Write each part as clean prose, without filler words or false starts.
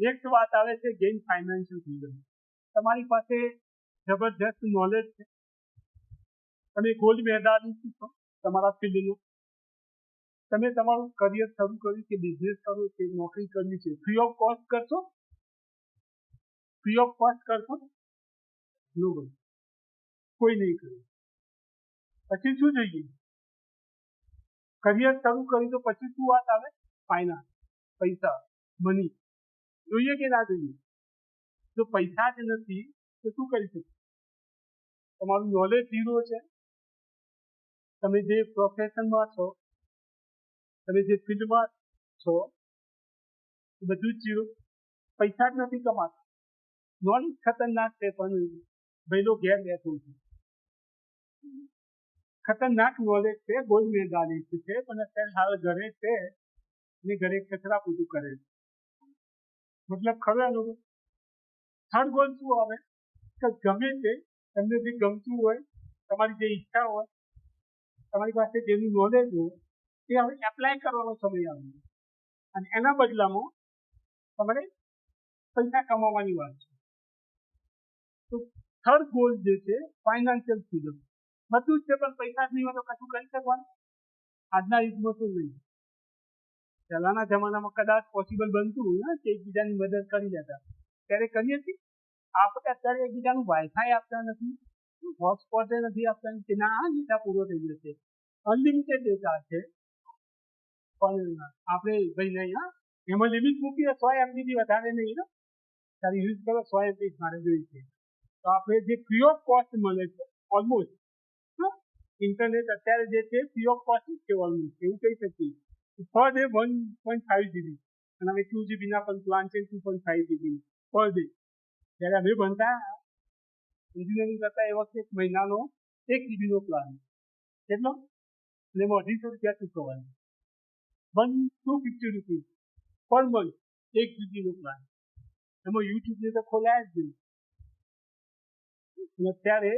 Next વાત આવે છે ગેઇન ફાઇનાન્શિયલ ફ્રીડમ. તમારી પાસે જબરજસ્ત નોલેજ છે, તમે ગોલ્ડ મેડાલિસ્ટ છો તમારા ફિલ્ડનું, તમે તમારું કરિયર શરૂ કર્યું કે બિઝનેસ કરવો કે નોકરી કરવી છે, ફ્રી ઓફ કોસ્ટ કરશો? ફ્રી ઓફ કોસ્ટ કરશો? નો, કોઈ નહીં કરે. પછી શું જોઈએ? કરિયર શરૂ કર્યું તો પછી શું વાત આવે? ફાઇનાન્સ, પૈસા, મની જોઈએ કે ના જોઈએ? જો પૈસા જ નથી તો શું કરી શકો? તમારું નોલેજ ઝીરો છે, તમે જે પ્રોફેશનમાં છો, તમે જે ફિલ્ડમાં છો, બધું જ ઝીરો. પૈસા જ નથી કમાતા. નોલેજ ખતરનાક છે, પણ ભાઈલો ઘેર બેઠો છે. ખતરનાક નોલેજ છે, ગોલ્ડ મેડાલિસ્ટ છે, પણ અત્યારે હાલ ઘરે છે ને ઘરે કચરા પૂરું કરે છે. મતલબ ખરો એનો? થર્ડ ગોલ શું આવે કે ગમે તે તમને જે ગમતું હોય, તમારી જે ઈચ્છા હોય, તમારી પાસે જેનું નોલેજ હોય તે હવે એપ્લાય કરવાનો સમય આવે અને એના બદલામાં તમારે પૈસા કમાવાની વાત છે. તો થર્ડ ગોલ જે છે ફાઇનાન્શિયલ ફ્રીડમ. બધું જ છે પણ પૈસા જ નહીં હોય તો કશું કરી શકવાનું? આજના યુગમાં તો નહીં. પહેલાના જમાનામાં કદાચ પોસિબલ બનતું ને કે એકબીજાની મદદ કરી લેતા, ત્યારે કરીએ છીએ. આપણે અત્યારે એકબીજાનું વાઈફાઈ આપતા નથી, હોટસ્પોટ નથી આપતા કે ના ડેટા પૂરો થઈ જશે. અનલિમિટેડ ડેટા છે પણ આપણે ભાઈ નહીં, હા એમાં લિમિટ મૂકીએ 100 MB થી વધારે નહીં. તારે યુઝ કરો 100 MB મારે જોઈએ છે. તો આપણે જે ફ્રી ઓફ કોસ્ટ મળે છે ઓલમોસ્ટ, ઇન્ટરનેટ અત્યારે જે છે ફ્રી ઓફ કોસ્ટ છે ઓલમોસ્ટ, એવું કહી શકીએ. પર ડે 1.5 GB અને હવે 2 GB ના પણ પ્લાન છે, 2.5 GB પર ડે. જ્યારે અમે ભણતા એન્જિનિયરિંગ કરતા એ વખતે મહિનાનો 1 GB નો પ્લાન. કેટલો? એટલે એમાં 250 રૂપિયા ચૂકવવાનું. 250 રૂપીઝ પર મંથ, 1 GB નો પ્લાન. એમાં યુટ્યુબ ને તો ખોલાય જ નહીં. અત્યારે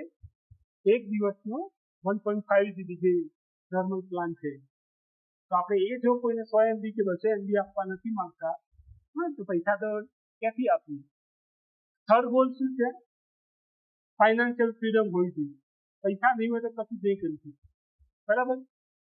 એક દિવસનો 1.5 GB જે નોર્મલ પ્લાન છે. તો આપણે એ જો કોઈને 100 MB કે 200 MB આપવા નથી માંગતા, તો પૈસા તો ક્યાંથી આપીએ? થર્ડ ગોલ શું છે? ફાઇનાન્શિયલ ફ્રીડમ હોવી જોઈએ. પૈસા નહીં હોય તો કશું નહીં કરી શકીએ. બરાબર?